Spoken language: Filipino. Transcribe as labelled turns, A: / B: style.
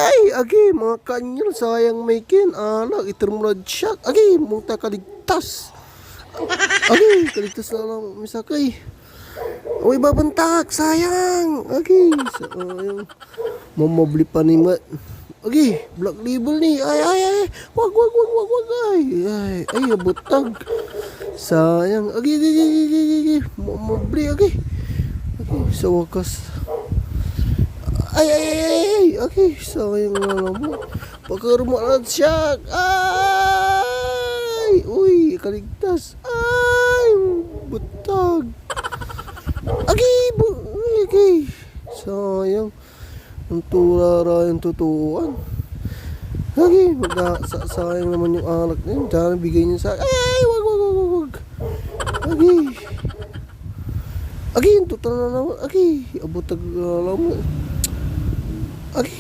A: Ay, agi, mga kanyal, sayang may kin. Anak, itirmulad siya. Agi, munta kaligtas. Agi, kaligtas na lang, misakay. Uy, babantak, sayang. Agi, sayang. Mamabli pa ni Mat. Agi, black label ni. Ay. Wag. Ay, abutag. Sayang. Agi. Mamabli, agi. Sa wakas. Ay. Agi, sayang na naman. Pagkarumalat siya. Ay. Uy, kaligtas. Ay, butag. Agi. Sayang. Ang turara yung tutuan. Agi, sayang naman yung anak niya. Diyan bigay niya sa akin. Ay, wag. Agi, yung tutuan na naman. Agi, abutag na naman. Agi.